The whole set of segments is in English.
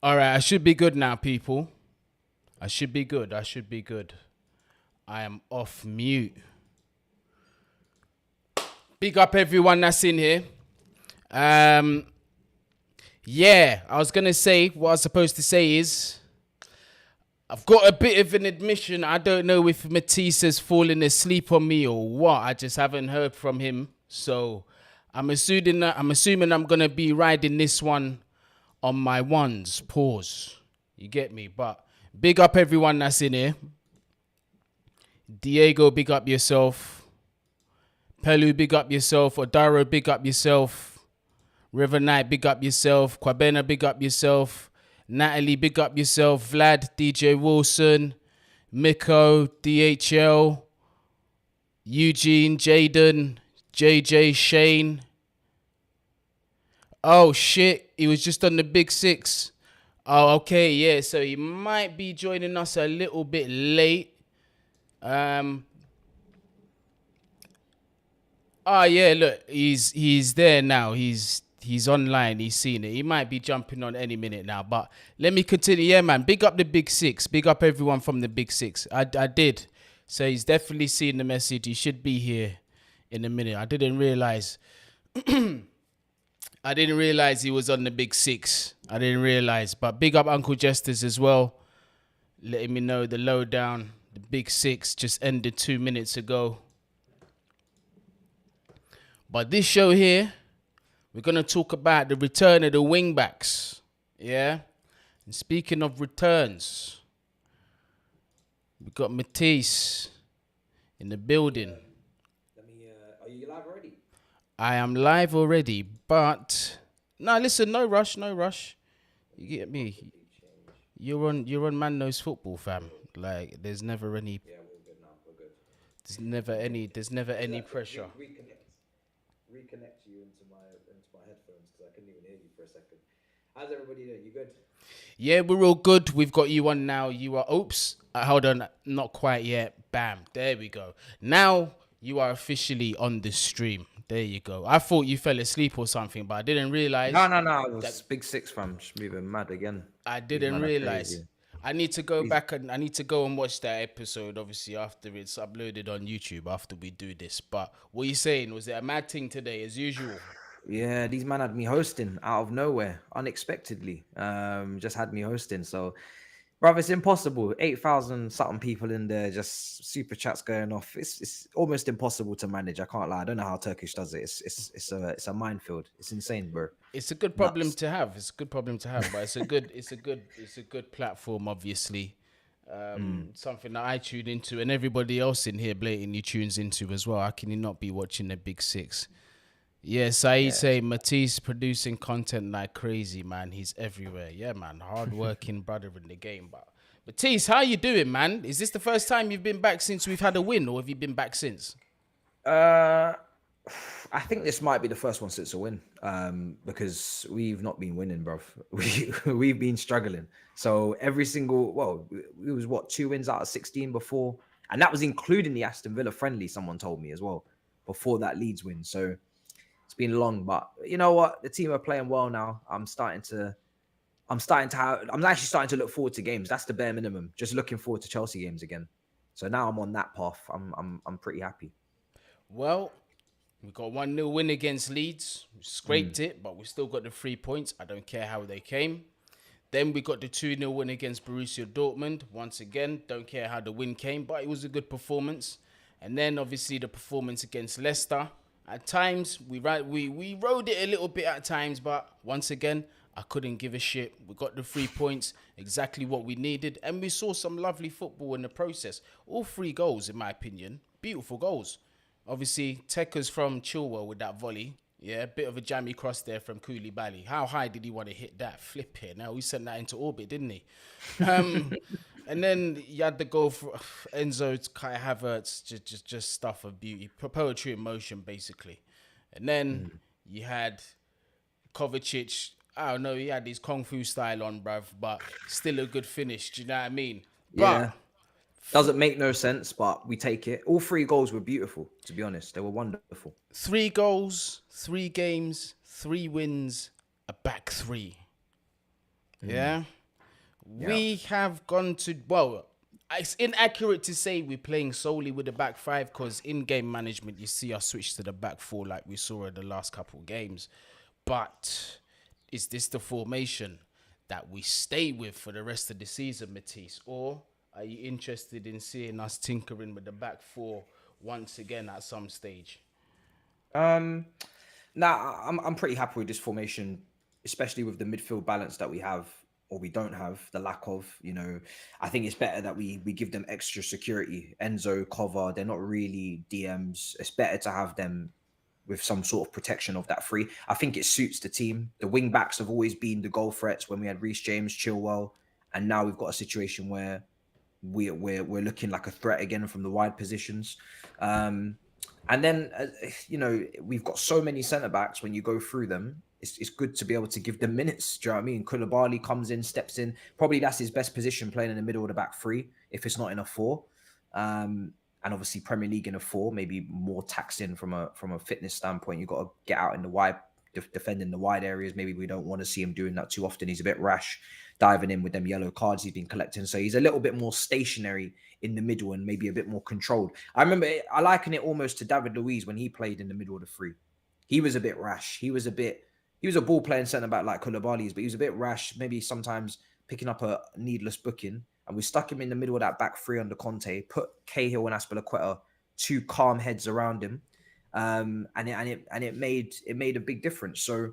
All right, I should be good now, people. I should be good. I am off mute. Big up everyone that's in here. Yeah, I was gonna say what I was supposed to say is I've got a bit of an admission. I don't know if Matisse has fallen asleep on me or what. I just haven't heard from him. So I'm assuming I'm gonna be riding this one on my ones. Pause. You get me? But big up everyone that's in here. Diego, big up yourself. Pelu, big up yourself. Odaro, big up yourself. River Knight, big up yourself. Kwabena, big up yourself. Natalie, big up yourself. Vlad, DJ Wilson. Miko, DHL. Eugene, Jaden, JJ, Shane. Oh shit, he was just on the big six. Oh, okay, yeah, so he might be joining us a little bit late. Oh yeah, look, he's there now. He's online. He's seen it. He might be jumping on any minute now. But let me continue. Yeah, man. Big up the big six. Big up everyone from the big six. I did. So he's definitely seen the message. He should be here in a minute. I didn't realize. I didn't realize he was on the big six. I didn't realize. But big up Uncle Jesters as well, letting me know the lowdown. The big six just ended 2 minutes ago. But this show here, we're going to talk about the return of the wingbacks. Yeah? And speaking of returns, we got Matisse in the building. Are you live already? I am live already, but... No, listen, no rush. You get me? You're on Man Knows Football, fam. Like, there's never any... Yeah, we're good now. We're good. There's never any pressure. Reconnect you into my headphones because I couldn't even hear you for a second. How's everybody doing? You good? Yeah, we're all good. We've got you on now. You are... Oops. Hold on. Not quite yet. Bam. There we go. Now you are officially on the stream. There you go. I thought you fell asleep or something, but I didn't realize. No. It was big six, fam. Just moving mad again. I didn't realize. I need to go back and I need to go and watch that episode, obviously, after it's uploaded on YouTube, after we do this. But what are you saying? Was it a mad thing today, as usual? Yeah, these man had me hosting out of nowhere, unexpectedly. Just had me hosting. So, brother, it's impossible. 8,000 something people in there, just super chats going off. It's almost impossible to manage. I can't lie. I don't know how Turkish does it. It's a minefield. It's insane, bro. It's a good problem to have. It's a good problem to have, but it's a good platform, obviously. Something that I tune into, and everybody else in here blatantly tunes into as well. How can you not be watching the Big Six? Yeah, Saeed say Matisse producing content like crazy, man. He's everywhere. Yeah, man. Hard-working brother in the game. But Matisse, how you doing, man? Is this the first time you've been back since we've had a win, or have you been back since? I think this might be the first one since a win, because we've not been winning, bro. We've been struggling. So every single, it was 2 wins out of 16 before, and that was including the Aston Villa friendly. Someone told me as well before that Leeds win. So it's been long, but you know what? The team are playing well now. I'm actually starting to look forward to games. That's the bare minimum. Just looking forward to Chelsea games again. So now I'm on that path. I'm pretty happy. Well, we got 1-0 win against Leeds. We scraped it, but we still got the 3 points. I don't care how they came. Then we got the 2-0 win against Borussia Dortmund. Once again, don't care how the win came, but it was a good performance. And then obviously the performance against Leicester. At times, we rode it a little bit at times, but once again, I couldn't give a shit. We got the 3 points, exactly what we needed, and we saw some lovely football in the process. All 3 goals, in my opinion, beautiful goals. Obviously, Tekers from Chilwell with that volley. Yeah, a bit of a jammy cross there from Koulibaly. How high did he want to hit that? Flip here. Now, he sent that into orbit, didn't he? And then you had the goal for Enzo, Kai Havertz, just stuff of beauty. Poetry in motion, basically. And then you had Kovacic. I don't know, he had his Kung Fu style on, bruv, but still a good finish. Do you know what I mean? Yeah. Doesn't make no sense, but we take it. All 3 goals were beautiful, to be honest. They were wonderful. 3 goals, 3 games, 3 wins, a back 3. Yeah. Yeah. We have gone to, well, it's inaccurate to say we're playing solely with the back five because in game management, you see us switch to the back four like we saw in the last couple of games. But is this the formation that we stay with for the rest of the season, Matisse? Or are you interested in seeing us tinkering with the back four once again at some stage? Um, Nah, I'm pretty happy with this formation, especially with the midfield balance that we have or we don't have, the lack of. I think it's better that we give them extra security. Enzo, Cover, they're not really DMs. It's better to have them with some sort of protection of that free. I think it suits the team. The wing backs have always been the goal threats when we had Reece James, Chilwell, and now we've got a situation where we're looking like a threat again from the wide positions. Um, and then we've got so many centre backs. When you go through them, it's good to be able to give them minutes. Do you know what I mean? Koulibaly comes in, steps in. Probably that's his best position, playing in the middle of the back three. If it's not in a four, and obviously Premier League in a four, maybe more taxing from a fitness standpoint. You've got to get out in the wide, defending the wide areas. Maybe we don't want to see him doing that too often. He's a bit rash, diving in with them yellow cards he's been collecting. So he's a little bit more stationary in the middle and maybe a bit more controlled. I liken it almost to David Luiz when he played in the middle of the three. He was a bit rash. He was a ball playing centre back like Koulibaly's, but he was a bit rash, maybe sometimes picking up a needless booking. And we stuck him in the middle of that back three under Conte, put Cahill and Aspilicueta, two calm heads around him. And it made a big difference. So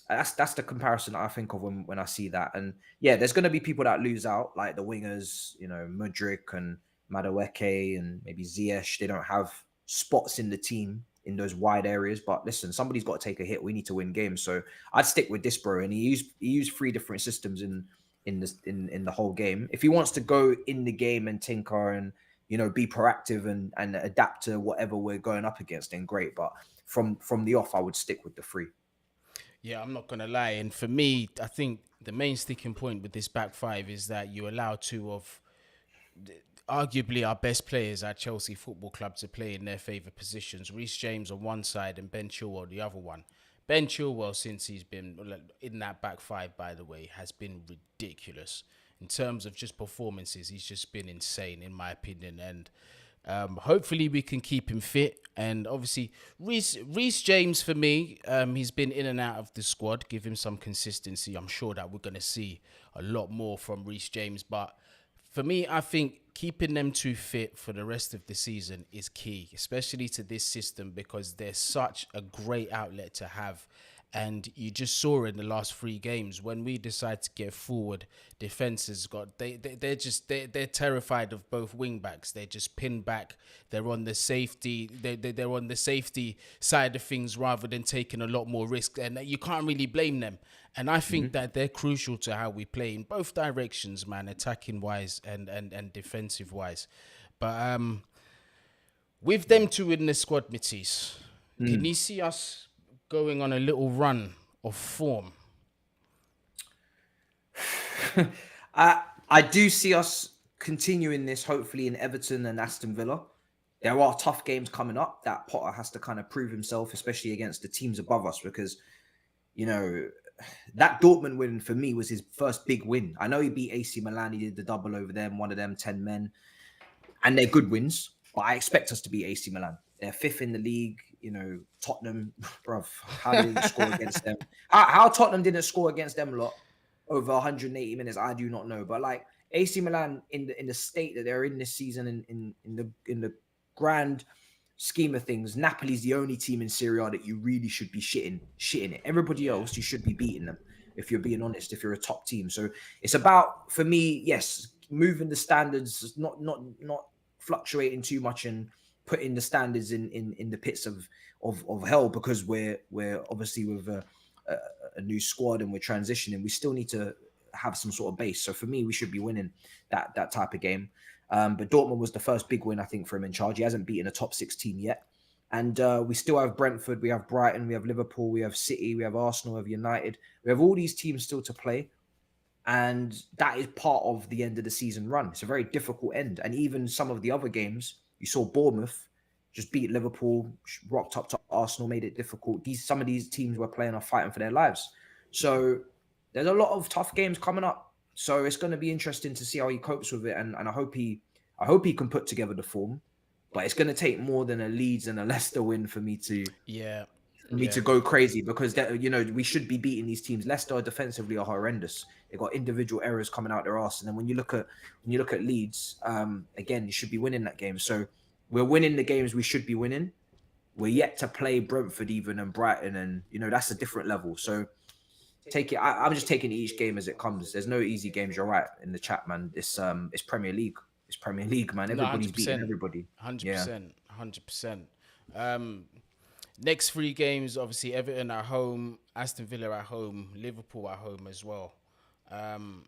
that's the comparison I think of when I see that. And yeah, there's going to be people that lose out, like the wingers, Mudryk and Madueke and maybe Ziyech. They don't have spots in the team in those wide areas. But listen, somebody's got to take a hit. We need to win games. So I'd stick with this, bro. And he used three different systems in the whole game. If he wants to go in the game and tinker and be proactive and adapt to whatever we're going up against, then great. But from the off, I would stick with the three. Yeah, I'm not gonna lie. And for me, I think the main sticking point with this back five is that you allow two of arguably our best players at Chelsea Football Club to play in their favourite positions. Reece James on one side and Ben Chilwell the other one. Ben Chilwell, since he's been in that back five, by the way, has been ridiculous. In terms of just performances, he's just been insane, in my opinion. And hopefully we can keep him fit. And obviously, Reece James, for me, he's been in and out of the squad. Give him some consistency. I'm sure that we're going to see a lot more from Reece James. But for me, I think keeping them two fit for the rest of the season is key, especially to this system, because they're such a great outlet to have. And you just saw in the last three games when we decide to get forward, defenses they're terrified of both wing backs. They're just pinned back. They're on the safety. They're on the safety side of things rather than taking a lot more risk. And you can't really blame them. And I think that they're crucial to how we play in both directions, man, attacking wise and defensive wise. But with them two in the squad, Matisse, can you see us going on a little run of form? I do see us continuing this, hopefully, in Everton and Aston Villa. There are tough games coming up that Potter has to kind of prove himself, especially against the teams above us, because that Dortmund win for me was his first big win. I know he beat AC Milan, he did the double over them, one of them 10 men, and they're good wins, but I expect us to beat AC Milan. They're fifth in the league. Tottenham, bruv, how did we score against them? How Tottenham didn't score against them lot over 180 minutes, I do not know. But like AC Milan, in the state that they're in this season, in the grand scheme of things, Napoli's the only team in Serie A that you really should be shitting it. Everybody else, you should be beating them, if you're being honest, if you're a top team. So it's about, for me, yes, moving the standards, not fluctuating too much and putting the standards in the pits of hell, because we're obviously with a new squad and we're transitioning. We still need to have some sort of base. So for me, we should be winning that type of game. But Dortmund was the first big win, I think, for him in charge. He hasn't beaten a top 6 team yet. And we still have Brentford, we have Brighton, we have Liverpool, we have City, we have Arsenal, we have United. We have all these teams still to play. And that is part of the end of the season run. It's a very difficult end. And even some of the other games, you saw Bournemouth just beat Liverpool, rocked up to Arsenal, made it difficult. Some of these teams were playing are fighting for their lives. So there's a lot of tough games coming up. So it's going to be interesting to see how he copes with it, and I hope he can put together the form. But it's going to take more than a Leeds and a Leicester win Yeah, for me yeah. to go crazy, because that, you know, we should be beating these teams. Leicester defensively are horrendous. They got individual errors coming out their arse, and then when you look at Leeds, again, you should be winning that game. So we're winning the games we should be winning. We're yet to play Brentford even and Brighton, and you know that's a different level. So take it. I'm just taking each game as it comes. There's no easy games. You're right in the chat, man. It's Premier League. It's Premier League, man. No, Everybody's hundred beating percent, everybody. hundred Yeah. percent, 100%. Um, Next three games, obviously Everton at home, Aston Villa at home, Liverpool at home as well. Um,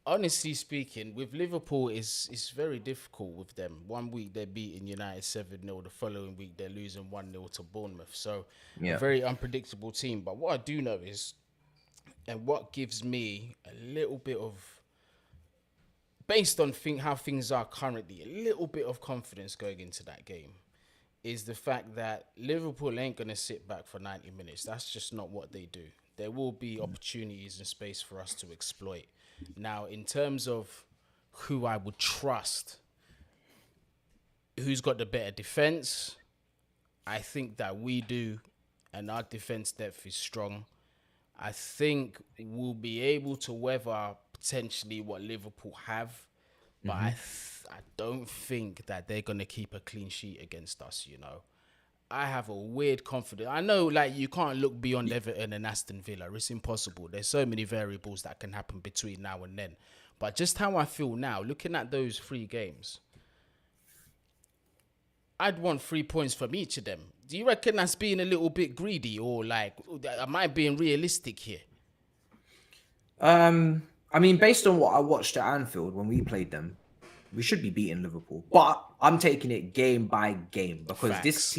Honestly speaking, with Liverpool, it's very difficult with them. One week they're beating United 7-0, the following week they're losing 1-0 to Bournemouth. So a Yeah. very unpredictable team. But what I do know is, and what gives me a little bit of, based on how things are currently, a little bit of confidence going into that game, is the fact that Liverpool ain't going to sit back for 90 minutes. That's just not what they do. There will be opportunities and space for us to exploit. Now, in terms of who I would trust, who's got the better defense, I think that we do, and our defense depth is strong. I think we'll be able to weather potentially what Liverpool have, but I don't think that they're going to keep a clean sheet against us, you know. I have a weird confidence. I know, like, you can't look beyond Everton and Aston Villa. It's impossible. There's so many variables that can happen between now and then. But just how I feel now, looking at those three games, I'd want 3 points from each of them. Do you reckon that's being a little bit greedy, or like, am I being realistic here? I mean, based on what I watched at Anfield when we played them, we should be beating Liverpool. But I'm taking it game by game because Facts. this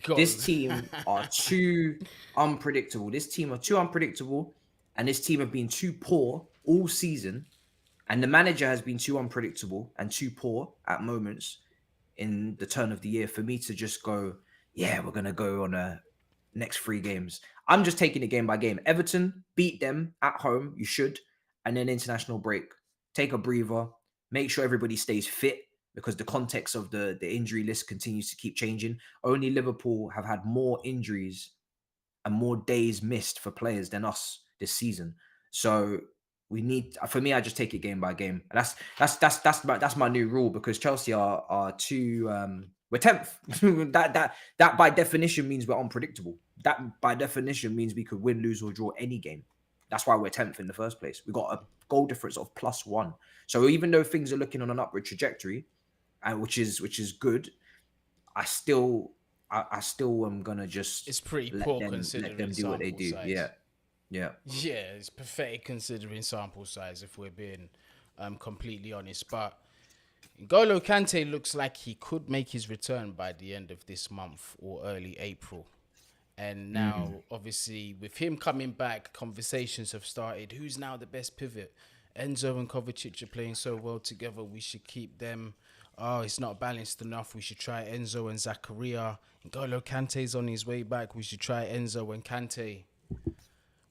Go. team are too unpredictable. This team are too unpredictable, and this team have been too poor all season. And the manager has been too unpredictable and too poor at moments in the turn of the year for me to just go, yeah, we're gonna go on a next three games. I'm just taking it game by game. Everton, beat them at home, you should, and then international break. Take a breather, make sure everybody stays fit because the context of the injury list continues to keep changing. Only Liverpool have had more injuries and more days missed for players than us this season. So we need, for me, I just take it game by game. That's my new rule because Chelsea are too we're 10th. that by definition means we're unpredictable. That by definition means we could win, lose, or draw any game. That's why we're 10th in the first place. We got a goal difference of +1. So even though things are looking on an upward trajectory, and which is good, I still am gonna just It's pretty let poor them considering do what they sample do. Yeah, size. yeah. Yeah, it's pathetic considering sample size, if we're being completely honest. But Ngolo Kante looks like he could make his return by the end of this month or early April. And now, obviously, with him coming back, conversations have started. Who's now the best pivot? Enzo and Kovacic are playing so well together. We should keep them. Oh, it's not balanced enough. We should try Enzo and Zakaria. N'Golo Kante's on his way back. We should try Enzo and Kante.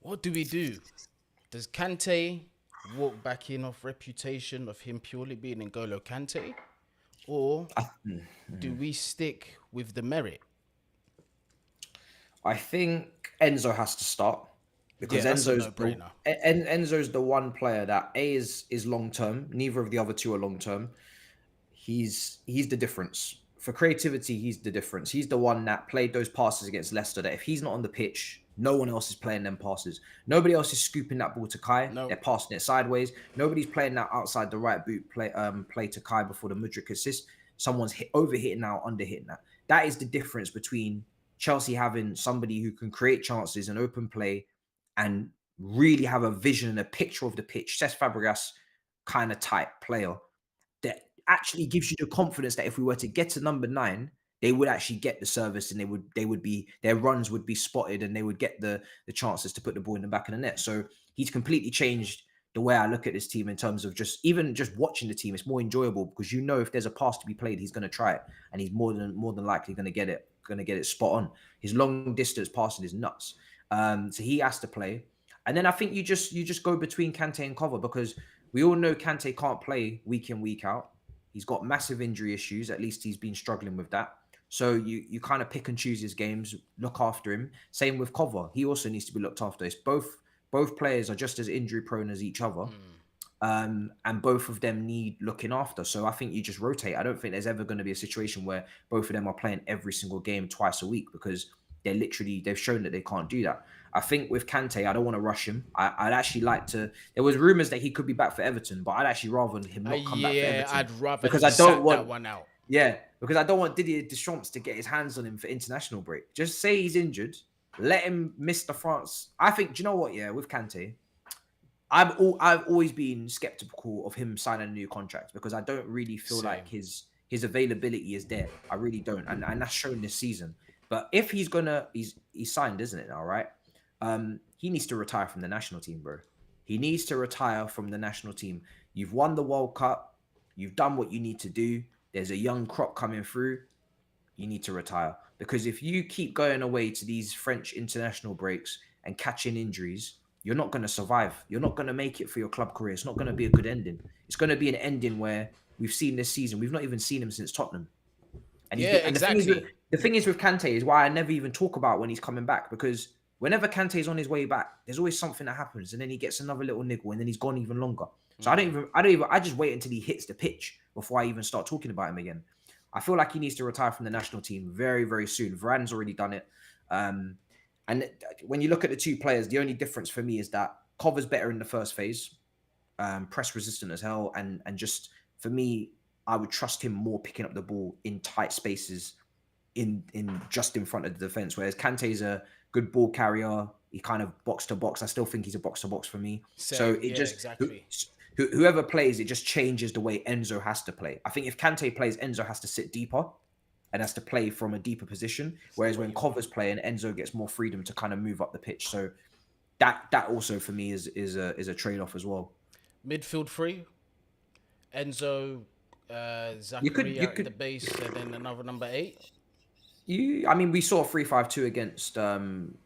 What do we do? Does Kante walk back in off reputation of him purely being N'Golo Kante? Or do we stick with the merit? I think Enzo has to start Yeah, because that's a no-brainer. Enzo's the one player that is long term. Neither of the other two are long term. He's the difference for creativity. He's the difference. He's the one that played those passes against Leicester. That if he's not on the pitch, no one else is playing them passes. Nobody else is scooping that ball to Kai. No. They're passing it sideways. Nobody's playing that outside the right boot play to Kai before the Mudryk assist. Someone's over hitting now, under hitting that. That is the difference between Chelsea having somebody who can create chances and open play and really have a vision and a picture of the pitch. Cesc Fabregas kind of type player that actually gives you the confidence that if we were to get to number 9, they would actually get the service and they would be, their runs would be spotted and they would get the chances to put the ball in the back of the net. So he's completely changed the way I look at this team in terms of just watching the team. It's more enjoyable because you know if there's a pass to be played, he's going to try it and he's more than likely going to get it spot on. His long distance passing is nuts. So he has to play. And then I think you just go between Kante and Cover, because we all know Kante can't play week in, week out. He's got massive injury issues. At least he's been struggling with that. So you kind of pick and choose his games, look after him. Same with Cover. He also needs to be looked after. It's both players are just as injury prone as each other. And both of them need looking after. So I think you just rotate. I don't think there's ever going to be a situation where both of them are playing every single game twice a week, because they've shown that they can't do that. I think with Kante, I don't want to rush him. I'd actually like to. There was rumors that he could be back for Everton, but I'd actually rather him not come back for Everton. I'd rather because him I don't sat want that one out. Yeah, because I don't want Didier Deschamps to get his hands on him for international break. Just say he's injured, let him miss the France. I think. Do you know what? Yeah, with Kante, I've always been skeptical of him signing a new contract, because I don't really feel like his availability is there. I really don't, and that's shown this season. But if he's signed, isn't it now, right? He needs to retire from the national team, bro. He needs to retire from the national team. You've won the World Cup. You've done what you need to do. There's a young crop coming through. You need to retire, because if you keep going away to these French international breaks and catching injuries, you're not going to survive. You're not going to make it for your club career. It's not going to be a good ending. It's going to be an ending where we've seen this season. We've not even seen him since Tottenham. And exactly. The thing is with Kante is why I never even talk about when he's coming back, because whenever Kante is on his way back, there's always something that happens, and then he gets another little niggle, and then he's gone even longer. So I just wait until he hits the pitch before I even start talking about him again. I feel like he needs to retire from the national team very, very soon. Varane's already done it. And when you look at the two players, the only difference for me is that Cover's better in the first phase, press resistant as hell, and just for me, I would trust him more picking up the ball in tight spaces, in just in front of the defense. Whereas Kante's a good ball carrier. He kind of box to box. I still think he's a box to box for me. Exactly. Whoever plays, it just changes the way Enzo has to play. I think if Kante plays, Enzo has to sit deeper and has to play from a deeper position. Whereas when Cover's playing, Enzo gets more freedom to kind of move up the pitch. So that also for me is a trade off as well. Midfield three, Enzo, Zachary at the base, and then another number 8. We saw 3-5-2 against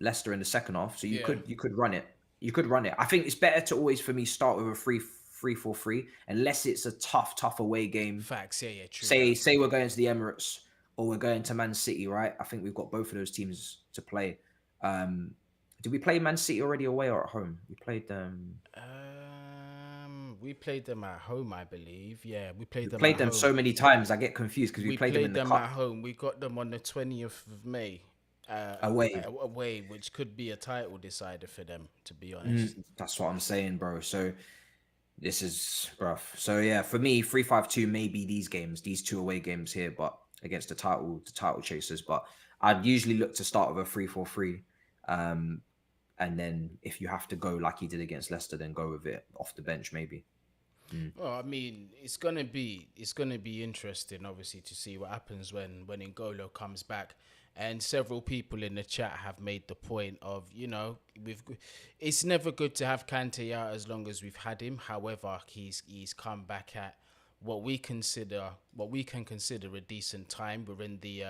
Leicester in the second half, so you could run it. You could run it. I think it's better to always, for me, start with a 3-4-3, unless it's a tough away game. Facts, true. Say we're going to the Emirates or we're going to Man City, right? I think we've got both of those teams to play. Did we play Man City already away or at home? We played them. We played them at home, I believe. Yeah, we played them so many times. I get confused because we played them in the cup. At home. We got them on the 20th of May. Away, which could be a title decider for them, to be honest. That's what I'm saying, bro. So this is rough. So yeah, for me, 3-5-2 may be these games, these 2 away games here, but against the title chasers. But I'd usually look to start with a 3-4-3. And then if you have to go like he did against Leicester, then go with it off the bench, maybe. Well, I mean, it's gonna be interesting, obviously, to see what happens when Ngolo comes back. And several people in the chat have made the point of, it's never good to have Kante out as long as we've had him. However, he's come back at what we can consider a decent time. We're in the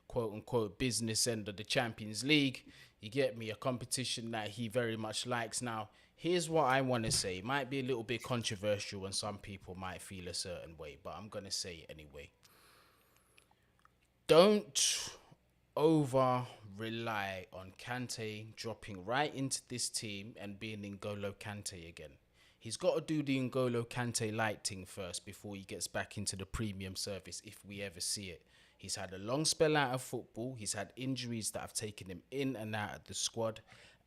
quote unquote business end of the Champions League. You get me, a competition that he very much likes. Now, here's what I want to say. It might be a little bit controversial and some people might feel a certain way, but I'm going to say it anyway. Don't over rely on Kante dropping right into this team and being N'Golo Kante again. He's got to do the N'Golo Kante light thing first before he gets back into the premium service, if we ever see it. He's had a long spell out of football. He's had injuries that have taken him in and out of the squad.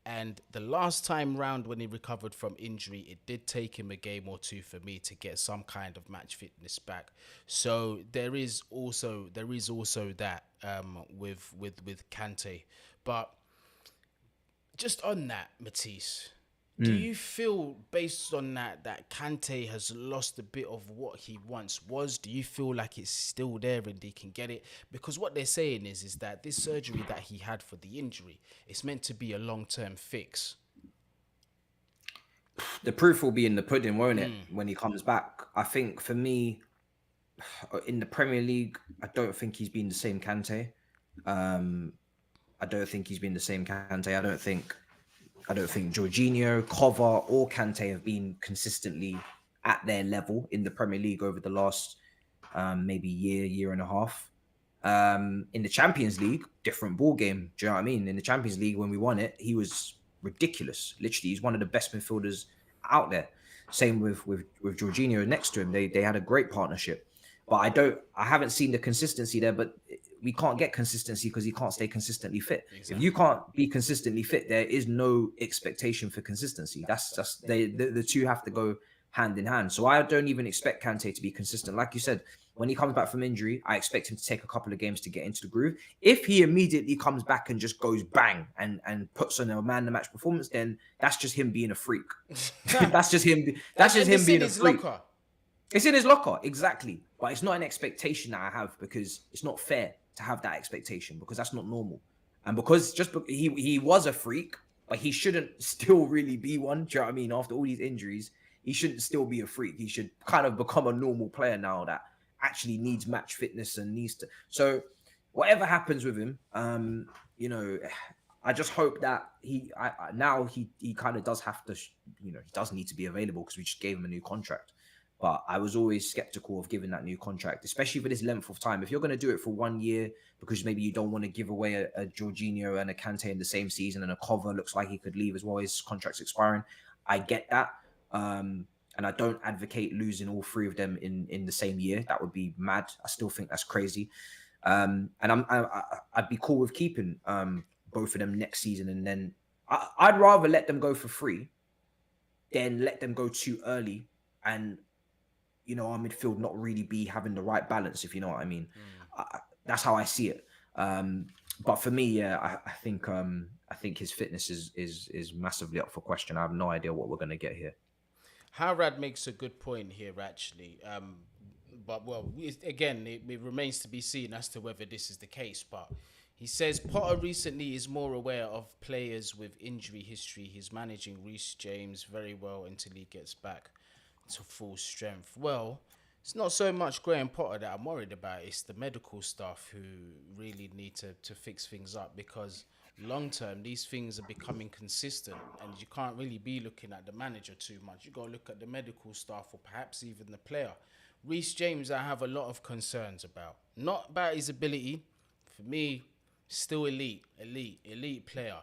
And the last time round when he recovered from injury, it did take him a game or two for me to get some kind of match fitness back. So there is also that with Kante. But just on that, Matisse, do you feel, based on that Kante has lost a bit of what he once was? Do you feel like it's still there and he can get it? Because what they're saying is that this surgery that he had for the injury, it's meant to be a long-term fix. The proof will be in the pudding, won't it, when he comes back? I think for me, in the Premier League, I don't think he's been the same Kante. I don't think I don't think Jorginho, Kova, or Kante have been consistently at their level in the Premier League over the last maybe year and a half. In the Champions League, different ball game. Do you know what I mean? In the Champions League, when we won it, he was ridiculous. Literally, he's one of the best midfielders out there. Same with Jorginho next to him. They had a great partnership. But I haven't seen the consistency there. But we can't get consistency because he can't stay consistently fit. Exactly. If you can't be consistently fit, there is no expectation for consistency. That's just the two have to go hand in hand. So I don't even expect Kante to be consistent. Like you said, when he comes back from injury, I expect him to take a couple of games to get into the groove. If he immediately comes back and just goes bang and puts on a man-of-the-match performance, then that's just him being a freak. That's just him. That's just him being a freak. Locker. It's in his locker, exactly. But it's not an expectation that I have because it's not fair to have that expectation because that's not normal. And because he was a freak, but he shouldn't still really be one. Do you know what I mean? After all these injuries, he shouldn't still be a freak. He should kind of become a normal player now that actually needs match fitness and needs to. So whatever happens with him, you know, I just hope that he kind of does have to, you know, he does need to be available because we just gave him a new contract. But I was always skeptical of giving that new contract, especially for this length of time. If you're going to do it for 1 year, because maybe you don't want to give away a Jorginho and a Kante in the same season, and a Kova looks like he could leave as well, his contract's expiring. I get that. And I don't advocate losing all three of them in the same year. That would be mad. I still think that's crazy. And I'd be cool with keeping both of them next season. And then I'd rather let them go for free than let them go too early and, you know, our midfield not really be having the right balance, if you know what I mean. That's how I see it. But for me, yeah, I think his fitness is massively up for question. I have no idea what we're going to get here. Harad makes a good point here, actually. But, well, again, it remains to be seen as to whether this is the case. But he says Potter recently is more aware of players with injury history. He's managing Reece James very well until he gets back to full strength. Well, it's not so much Graham Potter that I'm worried about. It's the medical staff who really need to fix things up because long term, these things are becoming consistent and you can't really be looking at the manager too much. You got to look at the medical staff or perhaps even the player. Reece James, I have a lot of concerns about. Not about his ability. For me, still elite player.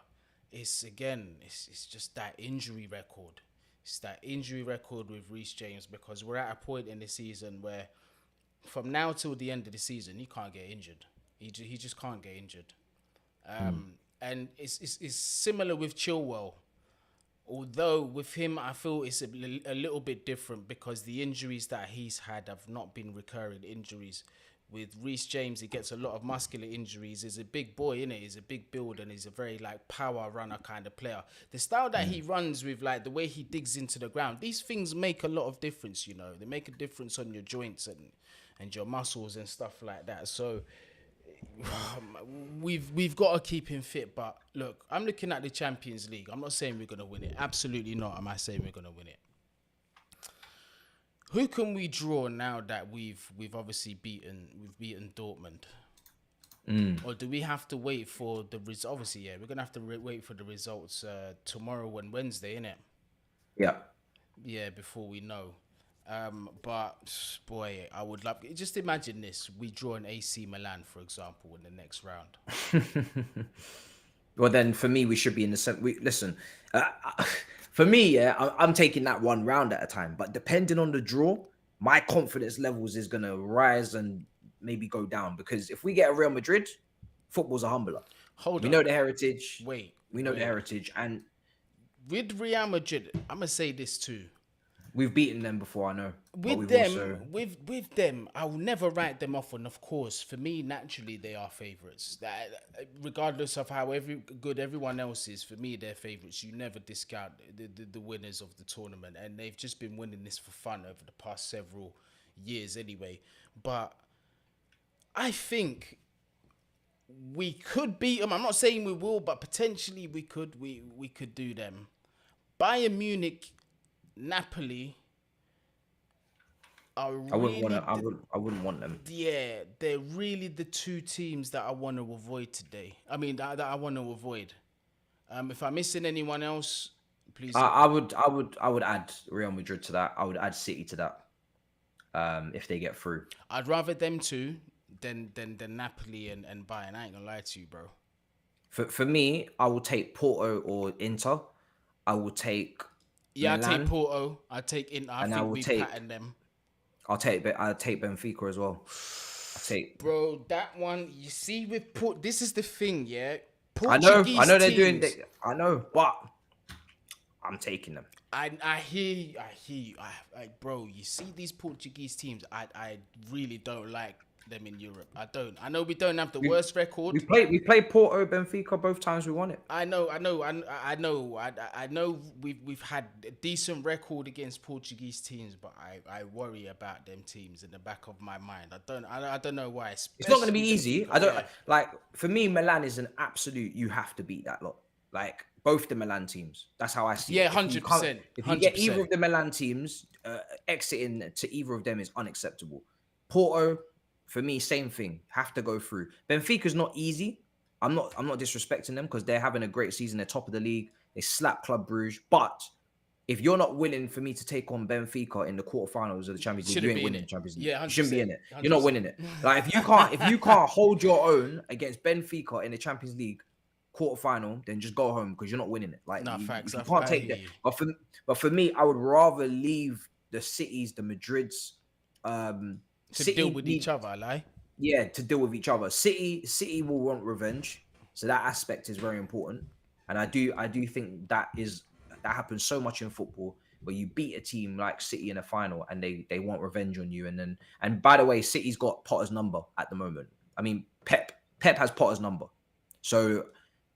It's just that injury record. It's that injury record with Reece James because we're at a point in the season where from now till the end of the season, he can't get injured. He just can't get injured. And it's similar with Chilwell. Although with him, I feel it's a little bit different because the injuries that he's had have not been recurring injuries. With Reece James, he gets a lot of muscular injuries. He's a big boy, innit? He's a big build and he's a very like power runner kind of player. The style that he runs with, like the way he digs into the ground, these things make a lot of difference, you know. They make a difference on your joints and your muscles and stuff like that. So we've got to keep him fit. But look, I'm looking at the Champions League. I'm not saying we're gonna win it. Absolutely not. Am I saying we're gonna win it? Who can we draw now that we've obviously beaten Dortmund? Or do we have to wait for the results? Obviously, yeah, we're gonna have to wait for the results tomorrow and Wednesday, innit? Yeah. Yeah, before we know. But boy, I would love. Just imagine this: we draw an AC Milan, for example, in the next round. Well, then for me, we should be in the listen. For me, yeah, I'm taking that one round at a time. But depending on the draw, my confidence levels is gonna rise and maybe go down because if we get a Real Madrid, football's a humbler. We know the heritage. We know the heritage, and with Real Madrid, I'm gonna say this too. We've beaten them before, I know. With them, I will never write them off. And of course, for me, naturally, they are favourites. Regardless of how good everyone else is, for me, they're favourites. You never discount the winners of the tournament. And they've just been winning this for fun over the past several years anyway. But I think we could beat them. I'm not saying we will, but potentially we could. We could do them. Bayern Munich, Napoli are really... I wouldn't want them. Yeah, they're really the two teams that I want to avoid today. I mean, that I want to avoid. If I'm missing anyone else, please. I would add Real Madrid to that. I would add City to that. If they get through. I'd rather them two than Napoli and Bayern. I ain't gonna lie to you, bro. For me, I will take Porto or Inter. I will take Yeah, I take Milan, Porto. I take in. I and I think will we take. pattern them, I'll take Benfica as well. I take. bro. That one, you see, with Port. This is the thing, yeah. I know. I Portuguese know they're doing. teams. I know, but I'm taking them. I hear you. I hear you. Bro, you see these Portuguese teams. I really don't like them in Europe. I don't. I know we don't have the worst record. We played Porto, Benfica both times we won it. I know. I know. We've had a decent record against Portuguese teams, but I worry about them teams in the back of my mind. I don't know why. It's not going to be Especially easy. I don't like. For me, Milan is an absolute. You have to beat that lot. Like both the Milan teams. That's how I see it. Yeah, 100%. If you get either of the Milan teams, exiting to either of them is unacceptable. Porto, for me, same thing. Have to go through. Benfica's not easy. I'm not disrespecting them because they're having a great season. They're top of the league. They slap Club Brugge. But if you're not willing for me to take on Benfica in the quarterfinals of the Champions League, you ain't winning the Champions League. Yeah, 100%. You shouldn't be in it. You're not winning it. Like if you can't hold your own against Benfica in the Champions League quarterfinal, then just go home because you're not winning it. Like facts. You can't take that. But for me, I would rather leave the cities, the Madrids, To City deal with each other, like. Yeah, to deal with each other. City will want revenge, so that aspect is very important. And I do think that happens so much in football where you beat a team like City in a final and they want revenge on you. And by the way, City's got Potter's number at the moment. I mean, Pep has Potter's number, so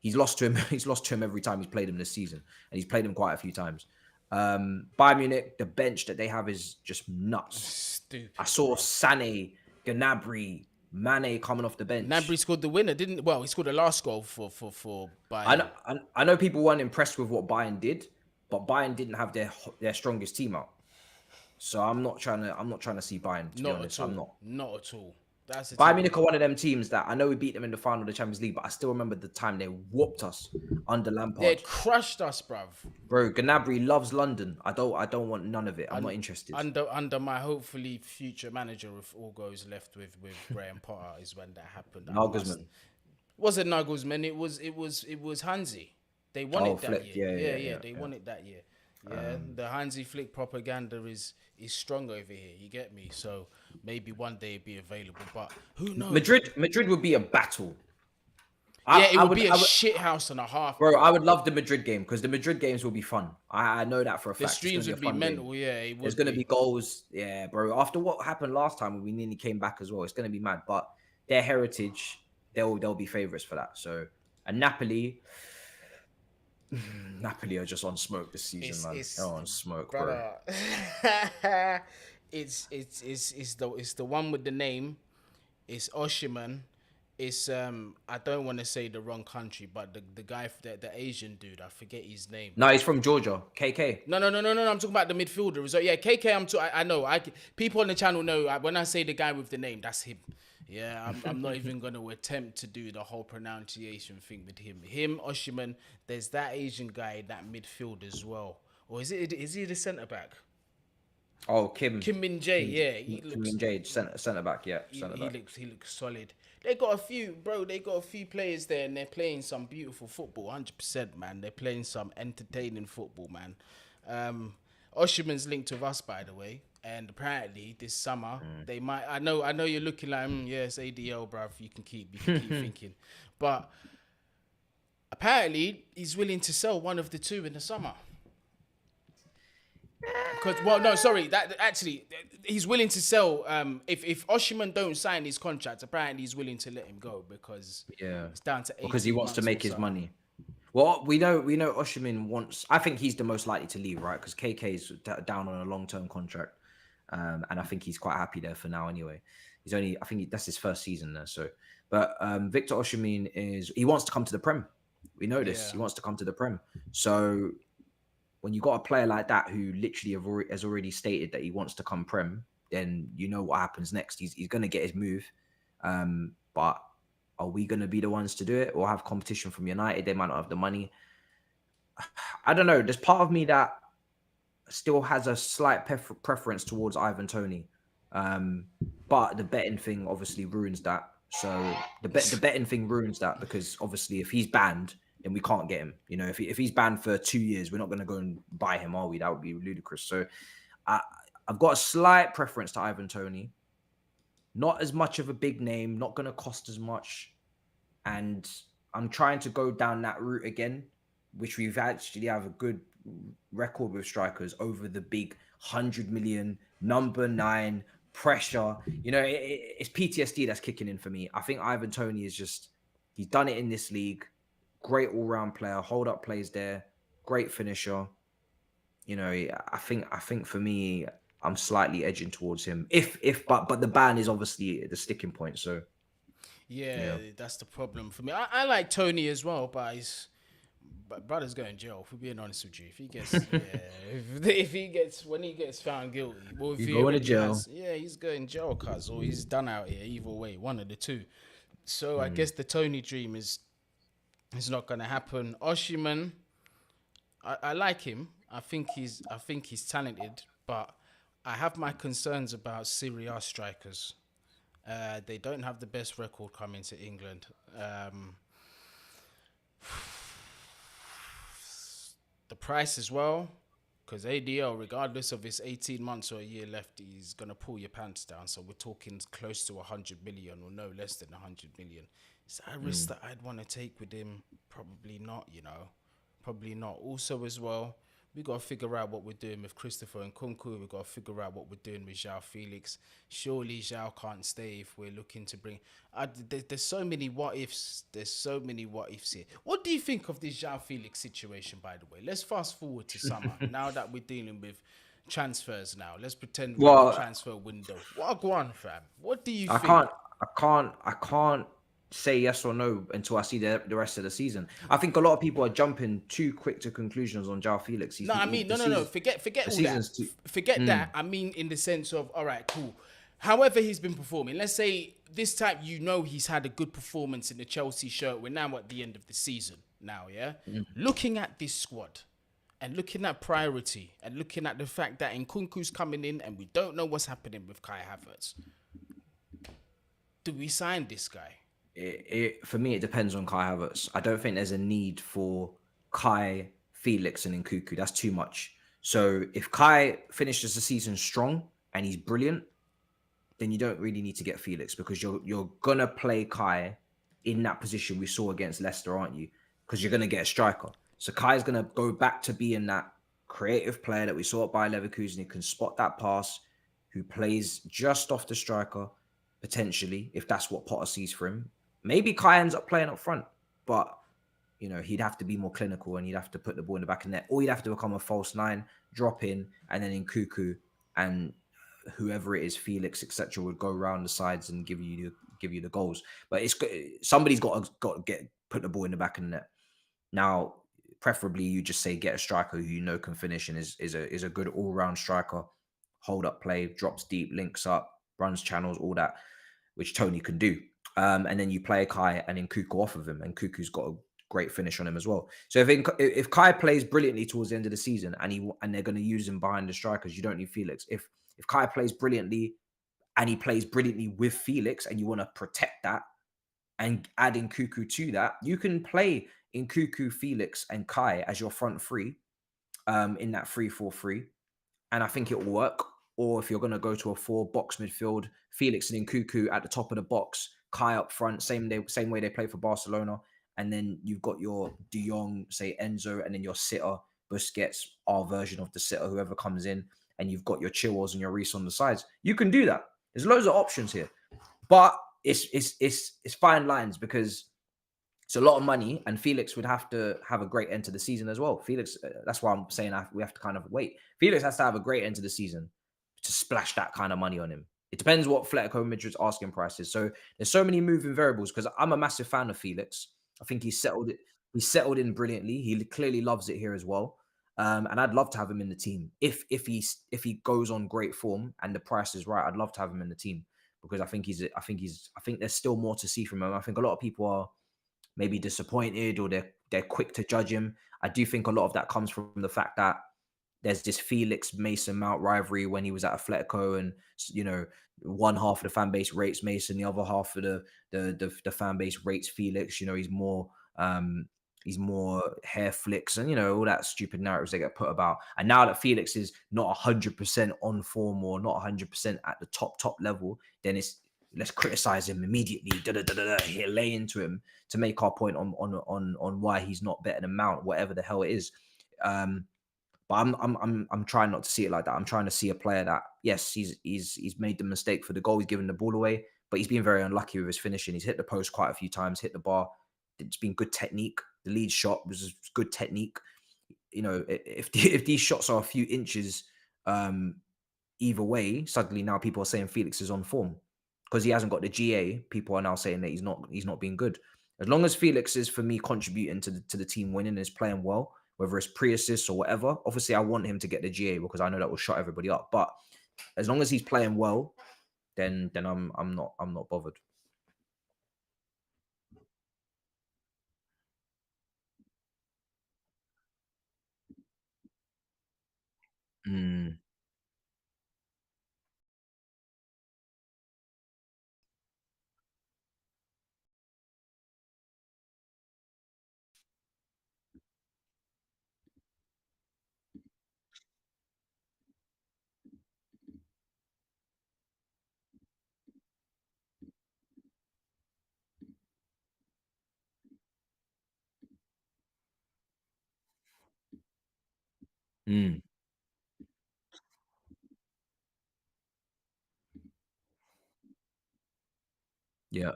he's lost to him. He's lost to him every time he's played him this season, and he's played him quite a few times. Bayern Munich, the bench that they have is just nuts. Stupid. I saw Sané, Gnabry, Mane coming off the bench. Gnabry scored the winner, didn't? Well, he scored the last goal for Bayern. I know people weren't impressed with what Bayern did, but Bayern didn't have their strongest team out. So I'm not trying to see Bayern. To be honest, I'm not. Not at all. That's Bayern Munich are one of them teams that I know we beat them in the final of the Champions League, but I still remember the time they whooped us under Lampard. They crushed us, bruv. Bro, Gnabry loves London. I don't want none of it. I'm not interested. Under my hopefully future manager, if all goes left with Graham Potter, is when that happened. Nagelsmann. Wasn't Nagelsmann? It was Hansi. They won it that Flick. year. Yeah, they won it that year. Yeah, the Hansi Flick propaganda is strong over here. You get me? So maybe one day it'd be available, but who knows? Madrid would be a battle. It would be a shit house and a half. Bro, I would love the Madrid game because the Madrid games will be fun. I know that for a fact. The streams would be mental, yeah. There's going to be goals. Yeah, bro. After what happened last time when we nearly came back as well, it's going to be mad. But their heritage, they'll be favourites for that. So, and Napoli are just on smoke this season, man. They're on smoke, bro. It's the one with the name. It's Oshiman. It's I don't want to say the wrong country, but the guy, the Asian dude, I forget his name. No, he's from Georgia. KK. No. I'm talking about the midfielder. So yeah, KK. I know. People on the channel know when I say the guy with the name, that's him. Yeah, I'm not even going to attempt to do the whole pronunciation thing with him. Oshiman. There's that Asian guy in that midfield as well. Or is he the centre back? Oh, Kim Min Jae. Yeah, Kim Min Jae, centre back. Yeah, centre back. He looks solid. They got a few players there, and they're playing some beautiful football. 100%, man. They're playing some entertaining football, man. Oshiman's linked with us, by the way. And apparently this summer they might. I know you're looking like, yes, ADL, bruv. You can keep thinking, but apparently he's willing to sell one of the two in the summer. He's willing to sell. If Oshiman don't sign his contract, apparently he's willing to let him go because it's down to 18 because he wants to make his money. Well, we know Oshiman wants. I think he's the most likely to leave, right? Because KK is down on a long-term contract. And I think he's quite happy there for now anyway. I think that's his first season there. So, but Victor Osimhen he wants to come to the Prem. We know this. Yeah. He wants to come to the Prem. So when you got a player like that who literally has already stated that he wants to come Prem, then you know what happens next. He's going to get his move. But are we going to be the ones to do it or have competition from United? They might not have the money. I don't know. There's part of me that still has a slight preference towards Ivan Toney. But the betting thing obviously ruins that. So the betting thing ruins that because obviously if he's banned, then we can't get him. You know, if he's banned for 2 years, we're not going to go and buy him, are we? That would be ludicrous. So I, I've got a slight preference to Ivan Toney. Not as much of a big name, not going to cost as much. And I'm trying to go down that route again, which we've actually have a good record with strikers over the big 100 million number 9 pressure. You know, it's PTSD that's kicking in for me. I think Ivan Toney is just he's done it in this league. Great all-round player, hold up plays there, great finisher. You know, I think for me, I'm slightly edging towards him. But the ban is obviously the sticking point. So Yeah, yeah. that's the problem for me. I like Tony as well, but brother's going to jail. If we're being honest with you, if he gets, yeah, if he gets when he gets found guilty, well, if You he going to already jail. has, yeah, he's going to jail, cuz, or he's done out here. Either way, one of the two. So I guess the Tony dream is not going to happen. Oshiman, I like him. I think he's talented, but I have my concerns about Serie A strikers. They don't have the best record coming to England. The price as well, because ADL, regardless of his 18 months or a year left, he's going to pull your pants down. So we're talking close to 100 million or no less than 100 million. Is that a risk that I'd want to take with him? Probably not, you know. Probably not. Also, as well, we got to figure out what we're doing with Christopher and Nkunku. We got to figure out what we're doing with João Felix. Surely João can't stay if we're looking to bring. There's so many what ifs. There's so many what ifs here. What do you think of this João Felix situation, by the way? Let's fast forward to summer. Now that we're dealing with transfers now, let's pretend we're in the Well, transfer window. What go on, fam? What do you I think? can't, I can't say yes or no until I see the rest of the season. I think a lot of people are jumping too quick to conclusions on João Felix. No, I mean, The no. season, Forget the all that. season's too. Forget that. I mean, in the sense of, all right, cool. However, he's been performing. Let's say this time, he's had a good performance in the Chelsea shirt. We're now at the end of the season. Now, yeah. Looking at this squad, and looking at priority, and looking at the fact that Nkunku's coming in, and we don't know what's happening with Kai Havertz. Do we sign this guy? For me, it depends on Kai Havertz. I don't think there's a need for Kai, Felix, and Nkunku. That's too much. So if Kai finishes the season strong and he's brilliant, then you don't really need to get Felix because you're gonna play Kai in that position we saw against Leicester, aren't you? Because you're gonna get a striker. So Kai's gonna go back to being that creative player that we saw at Bayer Leverkusen. He can spot that pass, who plays just off the striker, potentially, if that's what Potter sees for him. Maybe Kai ends up playing up front, but he'd have to be more clinical and he'd have to put the ball in the back of the net, or he'd have to become a false nine, drop in, and then in Cuckoo and whoever it is, Felix, etc., would go around the sides and give you the goals. But somebody's got to get put the ball in the back of the net. Now, preferably you just say get a striker who can finish and is a good all round striker, hold up play, drops deep, links up, runs channels, all that, which Tony can do. And then you play Kai and then Nkunku off of him, and Kuku's got a great finish on him as well. So if Kai plays brilliantly towards the end of the season and they're going to use him behind the strikers, you don't need Felix. If Kai plays brilliantly and he plays brilliantly with Felix and you want to protect that and add Nkunku to that, you can play Nkunku, Felix, and Kai as your front three in that 3-4-3. And I think it will work. Or if you're going to go to a 4-box midfield, Felix and Nkunku at the top of the box, Kai up front, same way they play for Barcelona. And then you've got your De Jong, say Enzo, and then your sitter, Busquets, our version of the sitter, whoever comes in. And you've got your Chilwells and your Reece on the sides. You can do that. There's loads of options here. But it's fine lines because it's a lot of money, and Felix would have to have a great end to the season as well. Felix, that's why I'm saying we have to kind of wait. Felix has to have a great end to the season to splash that kind of money on him. It depends what Atletico Madrid's asking price is. So there's so many moving variables because I'm a massive fan of Felix. I think he's settled it. He's settled in brilliantly. He clearly loves it here as well. And I'd love to have him in the team if he goes on great form and the price is right. I'd love to have him in the team because I think there's still more to see from him. I think a lot of people are maybe disappointed or they're quick to judge him. I do think a lot of that comes from the fact that there's this Felix Mason Mount rivalry when he was at Atletico, and one half of the fan base rates Mason, the other half of the fan base rates Felix. He's more hair flicks and all that stupid narratives they get put about. And now that Felix is not 100% on form or not 100% at the top level, then it's let's criticize him immediately. Here, lay into him to make our point on why he's not better than Mount, whatever the hell it is. But I'm trying not to see it like that. I'm trying to see a player that, yes, he's made the mistake for the goal. He's given the ball away, but he's been very unlucky with his finishing. He's hit the post quite a few times, hit the bar. It's been good technique. The lead shot was good technique. If these shots are a few inches either way, suddenly now people are saying Felix is on form because he hasn't got the GA. People are now saying that he's not being good. As long as Felix is, for me, contributing to the team winning and is playing well, whether it's pre-assist or whatever. Obviously, I want him to get the GA because I know that will shut everybody up. But as long as he's playing well, then I'm not bothered. Mm, mm, yeah.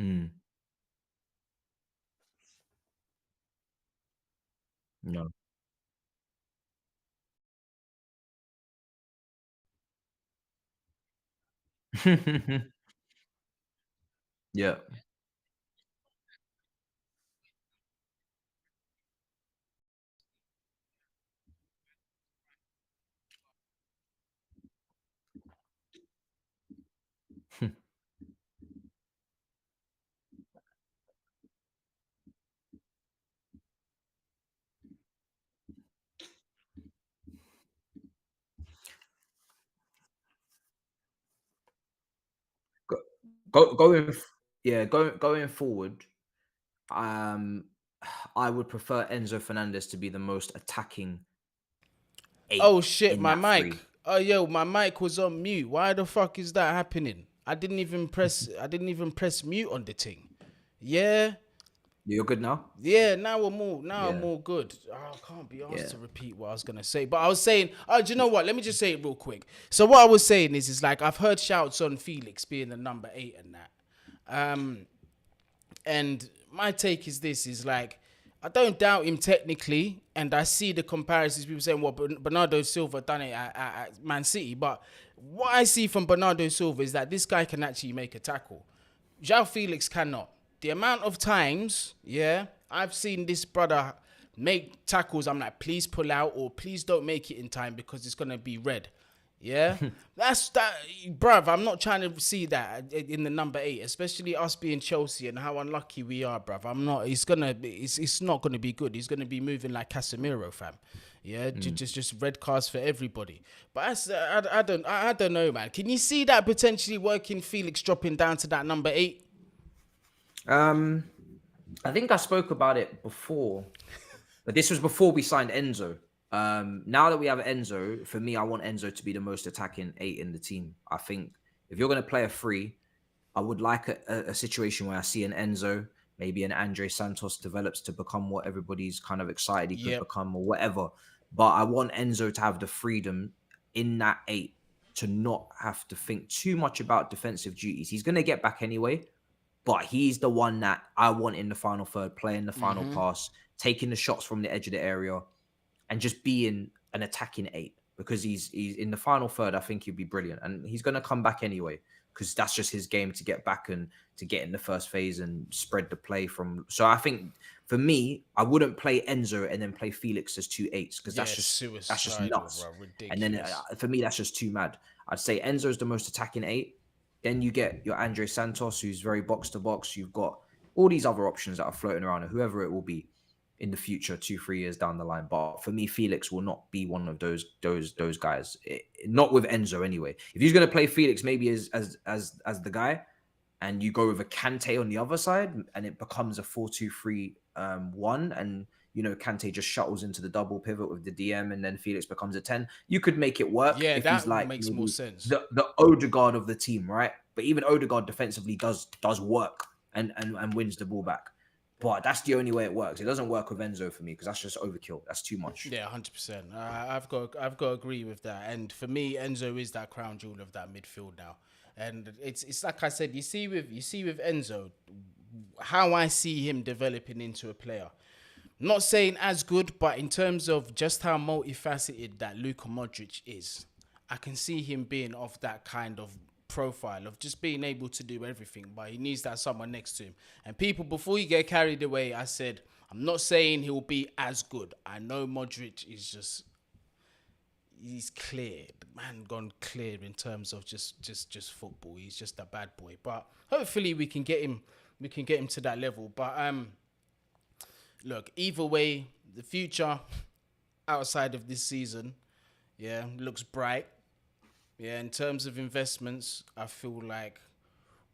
Mm, no. Yeah. Go, going, yeah, going forward. Um, I would prefer Enzo Fernandez to be the most attacking eight Oh shit, in my that mic. three. Oh yo, my mic was on mute. Why the fuck is that happening? I didn't even press mute on the thing. Yeah. You're good now? Yeah, now I'm Yeah. all good. Oh, I can't be asked Yeah. to repeat what I was gonna say. But I was saying, do you know what? Let me just say it real quick. So what I was saying is like I've heard shouts on Felix being the number 8 and that. And my take is this: is like I don't doubt him technically, and I see the comparisons. People saying, "Well, Bernardo Silva done it at Man City," but what I see from Bernardo Silva is that this guy can actually make a tackle. João Felix cannot. The amount of times, yeah, I've seen this brother make tackles, I'm like, please pull out or please don't make it in time because it's gonna be red. Yeah, that's that, bruv. I'm not trying to see that in the number 8, especially us being Chelsea and how unlucky we are, bruv. I'm not. It's not gonna be good. He's gonna be moving like Casemiro, fam. Yeah, just red cards for everybody. But I don't know, man. Can you see that potentially working? Felix dropping down to that number 8. Um, I think I spoke about it before, but this was before we signed Enzo. Now that we have Enzo, for me, I want Enzo to be the most attacking 8 in the team. I think if you're going to play a free, I would like a situation where I see an Enzo, maybe an Andre Santos develops to become what everybody's kind of excited he could Yep. become or whatever. But I want Enzo to have the freedom in that 8 to not have to think too much about defensive duties. He's going to get back anyway, but he's the one that I want in the final third, playing the final pass, taking the shots from the edge of the area, and just being an attacking 8 because he's in the final third. I think he'd be brilliant, and he's going to come back anyway because that's just his game to get back and to get in the first phase and spread the play from. So I think for me, I wouldn't play Enzo and then play Felix as 2 8s because Yeah, that's just suicidal, nuts. bro. And then Ridiculous. for me, that's just too mad. I'd say Enzo's the most attacking 8. Then you get your Andre Santos, who's very box to box. You've got all these other options that are floating around, and whoever it will be. in the future, 2-3 years down the line. But for me, Felix will not be one of those guys. Not with Enzo anyway. If he's going to play Felix, maybe as the guy, and you go with a Kante on the other side, and it becomes a 4-2-3-1, and Kante just shuttles into the double pivot with the DM, and then Felix becomes a 10. You could make it work Yeah, if he's that like makes maybe more sense. the Odegaard of the team, right? But even Odegaard defensively does work and wins the ball back. But that's the only way it works. It doesn't work with Enzo for me because that's just overkill. That's too much. Yeah, 100%. I've got to agree with that. And for me, Enzo is that crown jewel of that midfield now. And it's like I said, you see with Enzo, how I see him developing into a player. Not saying as good, but in terms of just how multifaceted that Luka Modric is, I can see him being of that kind of profile of just being able to do everything, but he needs that someone next to him. And people, before you get carried away, I said, I'm not saying he'll be as good. I know Modric is just, he's clear. The man gone clear in terms of just football. He's just a bad boy. But hopefully we can get him to that level. But look, either way, the future outside of this season, looks bright. Yeah, in terms of investments, I feel like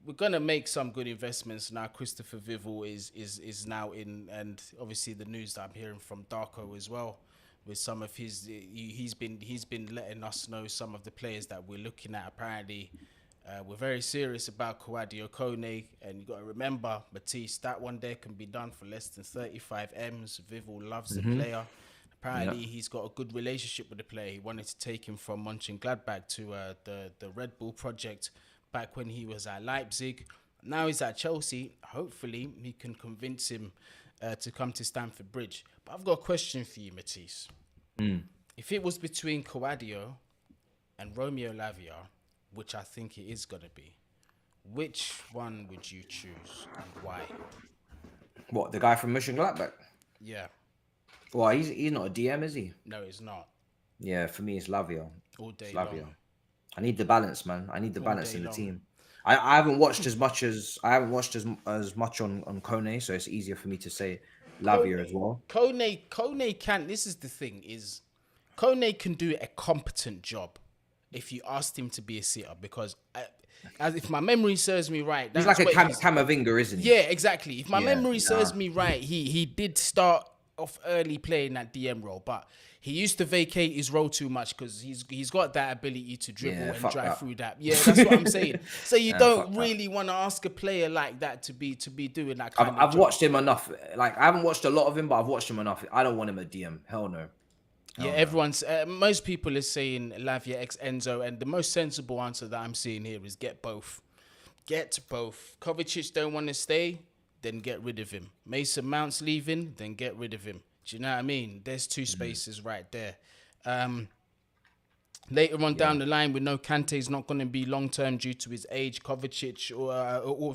we're gonna make some good investments now. Christopher Vival is now in, and obviously the news that I'm hearing from Darko as well, with some of his, he's been letting us know some of the players that we're looking at. Apparently, we're very serious about Kouadio Kone, and you got to remember, Matisse, that one there can be done for less than 35 M's. Vival loves the player. Apparently, he's got a good relationship with the player. He wanted to take him from Mönchengladbach to the Red Bull project back when he was at Leipzig. Now he's at Chelsea. Hopefully, he can convince him to come to Stamford Bridge. But I've got a question for you, Matisse. If it was between Kouadio and Romeo Lavia, which I think it is going to be, which one would you choose and why? What, the guy from Mönchengladbach? Yeah. Well, he's not a DM, is he? No, it's not. Yeah, for me, it's Lavia. All day Lavia. long. I need the balance, man. I need the balance in the long. team. I haven't watched as much as much on Kone, so it's easier for me to say Lavia as well. Kone can. This is the thing: is Kone can do a competent job if you asked him to be a sitter, because as if my memory serves me right, He's like a Camavinga, isn't he? Yeah, exactly. If my memory serves me right, he did start off early playing that DM role, but he used to vacate his role too much because he's got that ability to dribble and drive through that. Yeah, that's what I'm saying. So you don't really want to ask a player like that to be doing that kind of job. I've watched him enough. Like, I haven't watched a lot of him, but I've watched him enough. I don't want him at DM. Hell no. Everyone's most people are saying Lavia x Enzo, and the most sensible answer that I'm seeing here is get both. Get both. Kovacic don't want to stay, then get rid of him. Mason Mount's leaving, then get rid of him. Do you know what I mean? There's two spaces right there. Later on down the line, we know Kante's not going to be long-term due to his age. Kovacic or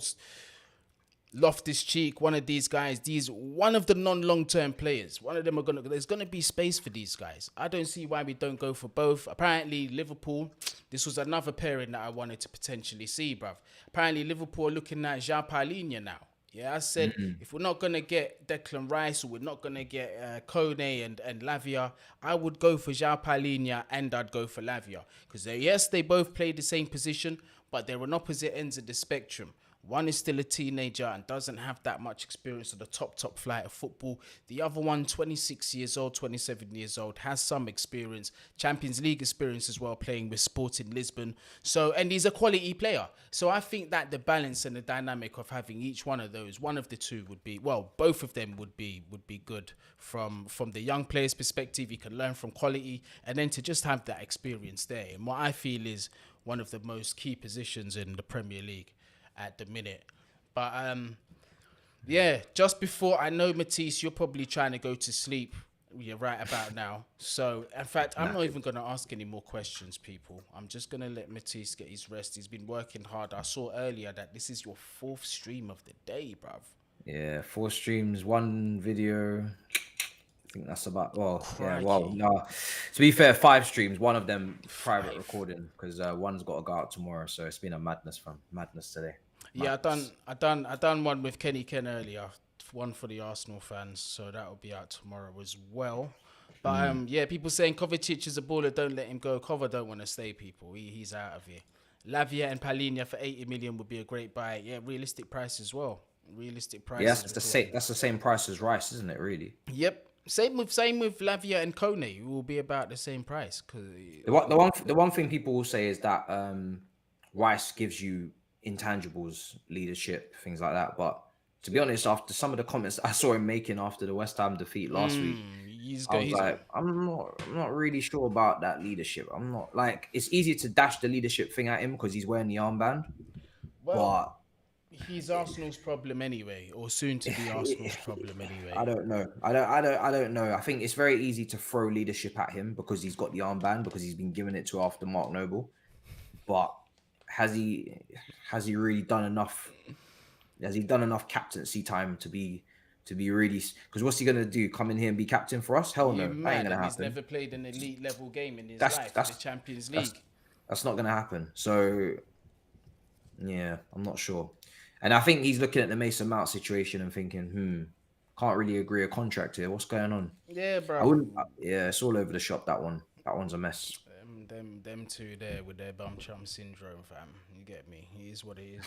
Loftus-Cheek, one of these guys, one of the non-long-term players, one of them there's going to be space for these guys. I don't see why we don't go for both. Apparently, Liverpool, this was another pairing that I wanted to potentially see, bruv. Apparently, Liverpool are looking at João Palhinha now. Yeah, I said, if we're not going to get Declan Rice or we're not going to get Kone and Lavia, I would go for João Palhinha and I'd go for Lavia. Because, yes, they both play the same position, but they're on opposite ends of the spectrum. One is still a teenager and doesn't have that much experience of the top flight of football. The other one, 26 years old, 27 years old, has some experience, Champions League experience as well, playing with Sporting Lisbon. So, and he's a quality player. So I think that the balance and the dynamic of having each one of those, one of the two would be, well, both of them would be good from the young player's perspective. You can learn from quality and then to just have that experience there. And what I feel is one of the most key positions in the Premier League at the minute. But just before, I know, Matisse, you're probably trying to go to sleep. You're right about now. So, in fact, I'm not even going to ask any more questions, people. I'm just going to let Matisse get his rest. He's been working hard. I saw earlier that this is your 4th stream of the day, bruv. Yeah, 4 streams, 1 video. I think that's about, no. To be fair, 5 streams, 1 of them private recording, because one's got to go out tomorrow. So it's been a madness today. Yeah, I done one with Kenny Ken earlier. one for the Arsenal fans, so that will be out tomorrow as well. But yeah, people saying Kovacic is a baller, don't let him go. Kova don't want to stay, people. He's out of here. Lavia and Palhinha for 80 million would be a great buy. Yeah, realistic price as well. Realistic Yeah, prices. that's the same price as Rice, isn't it? Really. Yep. Same with Lavia and Kone. It will be about the same price. The one thing people will say is that Rice gives you intangibles, leadership, things like that. But to be honest, after some of the comments I saw him making after the West Ham defeat last week, I was like, I'm not really sure about that leadership. I'm not like it's easy to dash the leadership thing at him because he's wearing the armband, but he's Arsenal's problem anyway, or soon to be Arsenal's problem anyway. I don't know. I don't know. I think it's very easy to throw leadership at him because he's got the armband because he's been giving it to after Mark Noble. But has he really done enough? Has he done enough captaincy time to be really? Because what's he gonna do? Come in here and be captain for us? Hell no, that ain't gonna happen. He's never played an elite level game in his life. The Champions League. That's not gonna happen. So yeah, I'm not sure. And I think he's looking at the Mason Mount situation and thinking, can't really agree a contract here. What's going on? Yeah, bro. I wouldn't. Yeah, it's all over the shop. That one's a mess. Them two there with their bum chum syndrome, fam. You get me? It is what it is.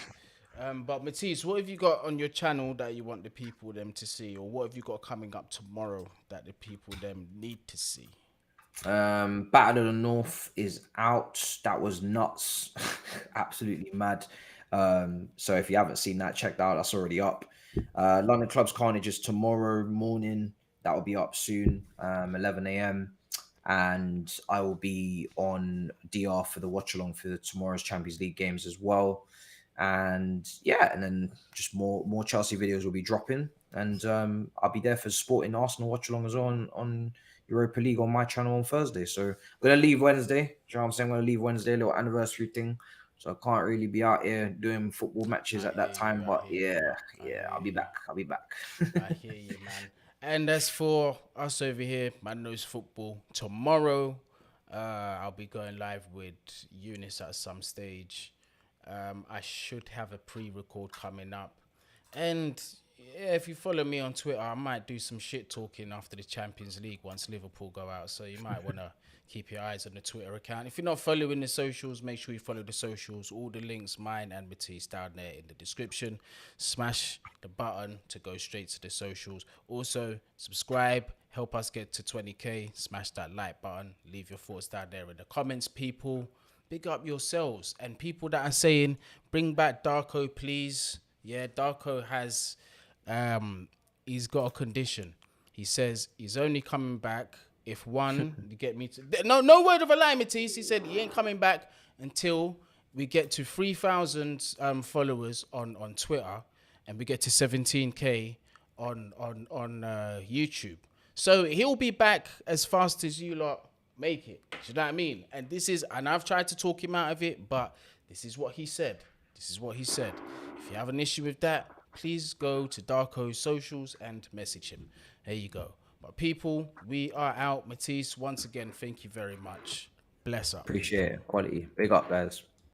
But Matisse, what have you got on your channel that you want the people them to see, or what have you got coming up tomorrow that the people them need to see? Battle of the North is out. That was nuts. Absolutely mad. So if you haven't seen that, check that out. That's already up. London Club's Carnage is tomorrow morning. That will be up soon, 11 a.m. And I will be on DR for the watch along for tomorrow's Champions League games as well. And yeah, and then just more Chelsea videos will be dropping. And I'll be there for Sporting Arsenal watch along as well on Europa League on my channel on Thursday. So I'm gonna leave Wednesday. Do you know what I'm saying? I'm gonna leave Wednesday, a little anniversary thing. So I can't really be out here doing football matches at that time. But I'll be back. I hear you, man. And as for us over here, Man Knows Football, tomorrow I'll be going live with Eunice at some stage. I should have a pre-record coming up. And yeah, if you follow me on Twitter, I might do some shit talking after the Champions League once Liverpool go out. So you might want to keep your eyes on the Twitter account. If you're not following the socials, make sure you follow the socials. All the links, mine and Matisse, down there in the description. Smash the button to go straight to the socials. Also, subscribe. Help us get to 20k. Smash that like button. Leave your thoughts down there in the comments, people. Big up yourselves. And people that are saying, bring back Darko, please. Yeah, Darko has... he's got a condition. He says he's only coming back if one, you get me to... No word of a lie, Matisse. He said he ain't coming back until we get to 3,000 followers on Twitter and we get to 17k on YouTube. So he'll be back as fast as you lot make it. Do you know what I mean? And I've tried to talk him out of it, but this is what he said. If you have an issue with that, please go to Darko's socials and message him. There you go. But people, we are out. Matisse, once again, thank you very much. Bless up. Appreciate it. Quality. Big up, guys.